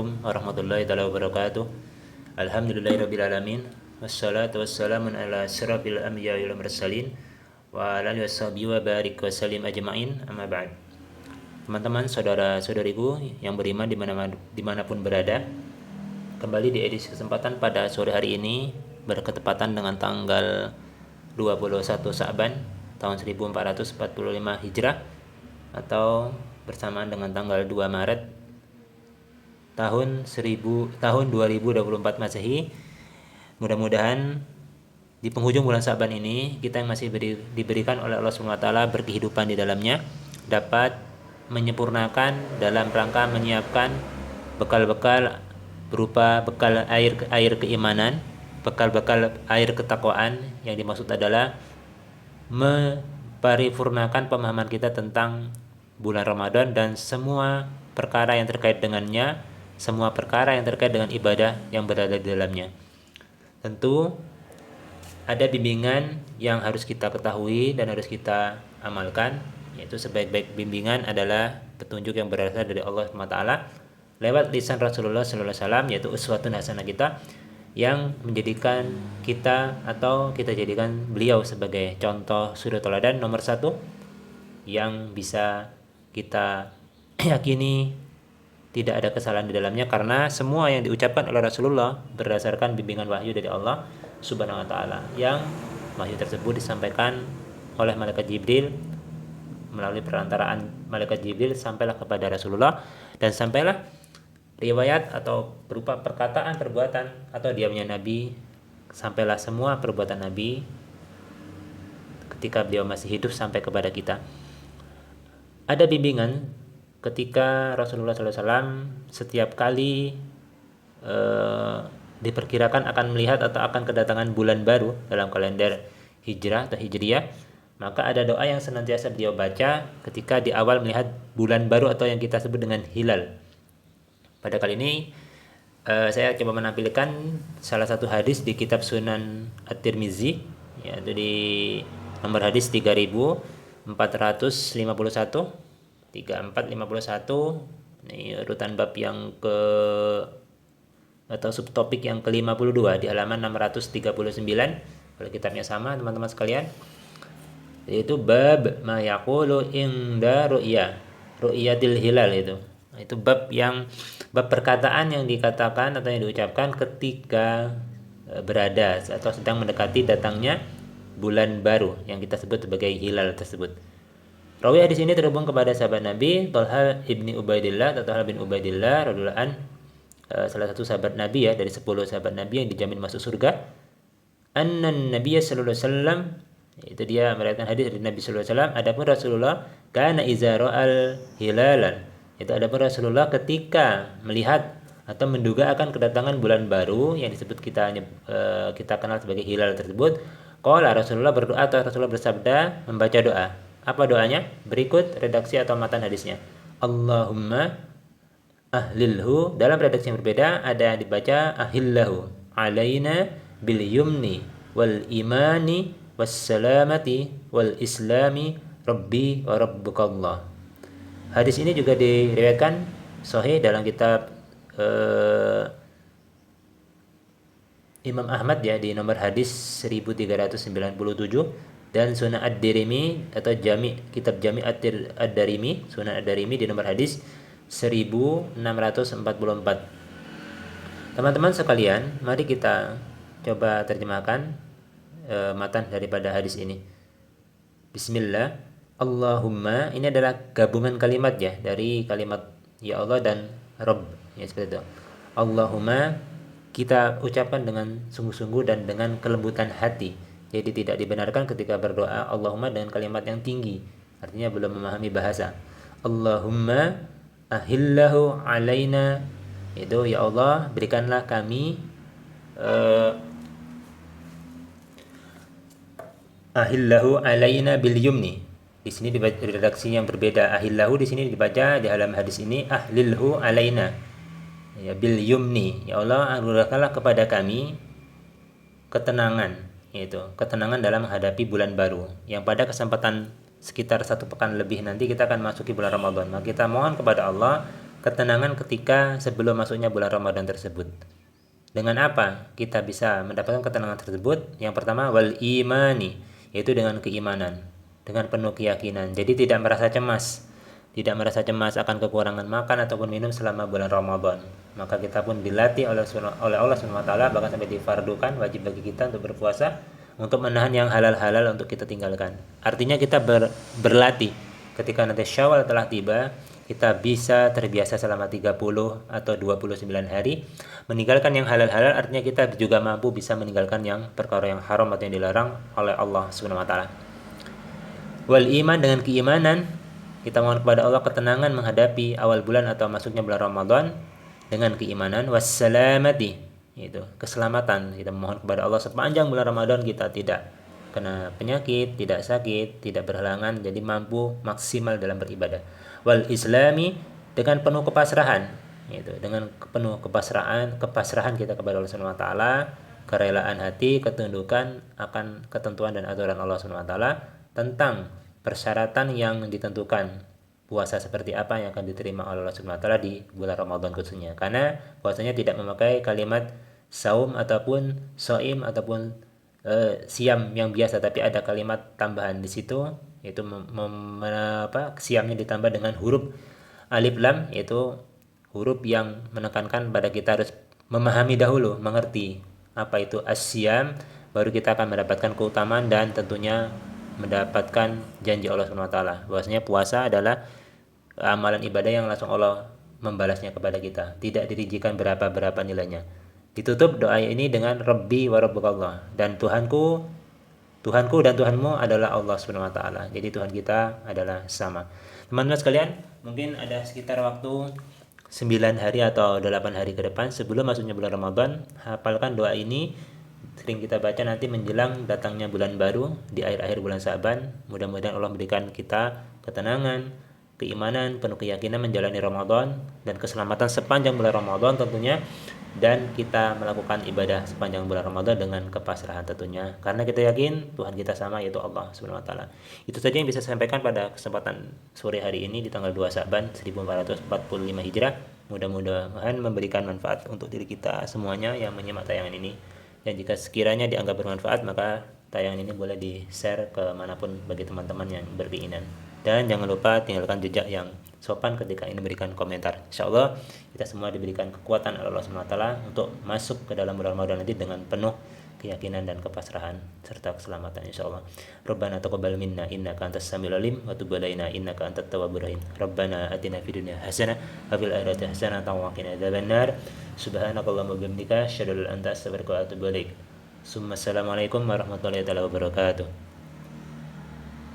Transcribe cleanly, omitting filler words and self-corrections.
Warahmatullahi taala wabarakatuh. Alhamdulillahirabbil alamin. Wassalatu wassalamu ala asyrafil anbiya'i wal mursalin wa ala alihi washabihi wa barik wa sallim ajmain. Amma ba'd. Teman-teman, saudara-saudariku yang beriman dimanapun berada, kembali di edisi kesempatan pada sore hari ini berketepatan dengan tanggal 21 Sa'ban tahun 1445 Hijrah atau bersamaan dengan tanggal 2 Maret tahun 2024 Masehi. Mudah-mudahan di penghujung bulan Sa'ban ini kita yang masih diberikan oleh Allah Subhanahu wa taala berkehidupan di dalamnya dapat menyempurnakan dalam rangka menyiapkan bekal-bekal berupa bekal air keimanan, bekal-bekal air ketakwaan, yang dimaksud adalah memparipurnakan pemahaman kita tentang bulan Ramadan dan semua perkara yang terkait dengannya, semua perkara yang terkait dengan ibadah yang berada di dalamnya. Tentu ada bimbingan yang harus kita ketahui dan harus kita amalkan, yaitu sebaik-baik bimbingan adalah petunjuk yang berasal dari Allah SWT lewat lisan Rasulullah SAW, yaitu uswatun hasanah kita, yang menjadikan kita atau kita jadikan beliau sebagai contoh suri teladan nomor 1 yang bisa kita yakini tidak ada kesalahan di dalamnya, karena semua yang diucapkan oleh Rasulullah berdasarkan bimbingan wahyu dari Allah Subhanahu wa taala, yang wahyu tersebut disampaikan oleh malaikat Jibril melalui perantaraan malaikat Jibril sampailah kepada Rasulullah, dan sampailah riwayat atau berupa perkataan, perbuatan atau diamnya Nabi, sampailah semua perbuatan Nabi ketika beliau masih hidup sampai kepada kita. Ada bimbingan ketika Rasulullah SAW setiap kali diperkirakan akan melihat atau akan kedatangan bulan baru dalam kalender hijrah atau hijriyah, maka ada doa yang senantiasa beliau baca ketika di awal melihat bulan baru atau yang kita sebut dengan hilal. Pada kali ini saya coba menampilkan salah satu hadis di kitab Sunan At-Tirmizi, yaitu di nomor hadis 3451, 3451. Ini urutan bab yang ke atau subtopik yang ke-52 di halaman 639 kalau kitabnya sama teman-teman sekalian, yaitu bab ma yaqulu inda ru'yatil hilal. Itu bab perkataan yang dikatakan atau yang diucapkan ketika berada atau sedang mendekati datangnya bulan baru yang kita sebut sebagai hilal tersebut. Rawi hadis ini terhubung kepada sahabat Nabi Thalhah ibni Ubaidillah atau Thalhah bin Ubaidillah radhiyallahu an, salah satu sahabat Nabi ya dari 10 sahabat Nabi yang dijamin masuk surga. Annan Nabiy sallallahu alaihi wasallam, itu dia meriwayatkan hadis dari Nabi sallallahu alaihi wasallam, adapun Rasulullah kana iza ra'al hilalan, itu adapun Rasulullah ketika melihat atau menduga akan kedatangan bulan baru yang disebut kita kenal sebagai hilal tersebut, qala Rasulullah berdoa atau Rasulullah bersabda membaca doa. Apa doanya? Berikut redaksi atau matan hadisnya. Allahumma ahlilhu, dalam redaksi yang berbeda ada yang dibaca ahillahu alaina bil yumni wal imani was salamati wal islami rabbi wa rabbukallah. Hadis ini juga diriwayatkan sahih dalam kitab Imam Ahmad ya di nomor hadis 1397 dan Sunan Ad-Darimi atau kitab Jami' Ad-Darimi, Sunan Ad-Darimi di nomor hadis 1644. Teman-teman sekalian, mari kita coba terjemahkan matan daripada hadis ini. Bismillah. Allahumma, ini adalah gabungan kalimat ya dari kalimat ya Allah dan Rabb ya, seperti itu. Allahumma kita ucapkan dengan sungguh-sungguh dan dengan kelembutan hati. Jadi tidak dibenarkan ketika berdoa Allahumma dengan kalimat yang tinggi, artinya belum memahami bahasa. Allahumma ahillahu alaina, itu ya Allah berikanlah kami ahillahu alaina bil yumni. Di sini dibaca redaksi yang berbeda. Ahillahu di sini dibaca di dalam hadis ini ahlilhu alaina ya bil yumni, ya Allah anugerahkanlah kepada kami ketenangan, yaitu ketenangan dalam menghadapi bulan baru, yang pada kesempatan sekitar 1 pekan lebih nanti kita akan masuki bulan Ramadan. Maka kita mohon kepada Allah ketenangan ketika sebelum masuknya bulan Ramadan tersebut. Dengan apa kita bisa mendapatkan ketenangan tersebut? Yang pertama wal imani, yaitu dengan keimanan, dengan penuh keyakinan. Jadi tidak merasa cemas, tidak merasa cemas akan kekurangan makan ataupun minum selama bulan Ramadan. Maka kita pun dilatih oleh Allah Subhanahu wa taala, bahkan sampai difardukan wajib bagi kita untuk berpuasa untuk menahan yang halal-halal untuk kita tinggalkan. Artinya kita berlatih ketika nanti Syawal telah tiba, kita bisa terbiasa selama 30 atau 29 hari meninggalkan yang halal-halal. Artinya kita juga mampu bisa meninggalkan yang perkara yang haram atau yang dilarang oleh Allah Subhanahu wa taala. Wal iman, dengan keimanan kita mohon kepada Allah ketenangan menghadapi awal bulan atau masuknya bulan Ramadan dengan keimanan. Wassalamati, itu keselamatan. Kita mohon kepada Allah sepanjang bulan Ramadan kita tidak kena penyakit, tidak sakit, tidak berhalangan, jadi mampu maksimal dalam beribadah. Wal islami, dengan penuh kepasrahan, itu dengan penuh kepasrahan kita kepada Allah Subhanahu wa taala, kerelaan hati, ketundukan akan ketentuan dan aturan Allah Subhanahu wa taala tentang persyaratan yang ditentukan puasa seperti apa yang akan diterima oleh Allah Subhanahu wa taala di bulan Ramadan khususnya. Karena puasanya tidak memakai kalimat saum ataupun soim ataupun siam yang biasa, tapi ada kalimat tambahan di situ, yaitu siamnya ditambah dengan huruf alif lam, yaitu huruf yang menekankan pada kita harus memahami dahulu, mengerti apa itu as-siam, baru kita akan mendapatkan keutamaan dan tentunya mendapatkan janji Allah Subhanahu wa taala bahwasanya puasa adalah amalan ibadah yang langsung Allah membalasnya kepada kita, tidak dirincikan berapa nilainya. Ditutup doa ini dengan Rabbi wa Rabbukallah, dan Tuhanku dan Tuhanmu adalah Allah Subhanahu wa taala. Jadi Tuhan kita adalah sama. Teman-teman sekalian, mungkin ada sekitar waktu 9 hari atau 8 hari ke depan sebelum masuknya bulan Ramadan. Hafalkan doa ini, sering kita baca nanti menjelang datangnya bulan baru di akhir-akhir bulan Sa'ban. Mudah-mudahan Allah memberikan kita ketenangan, keimanan, penuh keyakinan menjalani Ramadan dan keselamatan sepanjang bulan Ramadan tentunya, dan kita melakukan ibadah sepanjang bulan Ramadan dengan kepasrahan tentunya, karena kita yakin Tuhan kita sama, yaitu Allah Subhanahu wa taala. Itu saja yang bisa saya sampaikan pada kesempatan sore hari ini di tanggal 2 Sa'ban 1445 Hijrah. Mudah-mudahan memberikan manfaat untuk diri kita semuanya yang menyimak tayangan ini. Dan jika sekiranya dianggap bermanfaat, maka tayangan ini boleh di-share ke manapun bagi teman-teman yang berkeinginan. Dan jangan lupa tinggalkan jejak yang sopan ketika ini memberikan komentar. Insyaallah kita semua diberikan kekuatan oleh Allah Subhanahu wa taala untuk masuk ke dalam bulan Ramadan nanti dengan penuh keyakinan dan kepasrahan serta keselamatan insyaallah. Rabbana taqabbal minna innaka antas samiul alim wa tub alaina innaka antat tawwabur rahim. Rabbana atina fid dunya hasanah wa fil akhirati hasanah wa qina adzabannar. Subhanakallahumma wa bihamdika asyhadu an la ilaha illa anta astaghfiruka wa atubu ilaik. Assalamualaikum warahmatullahi wabarakatuh.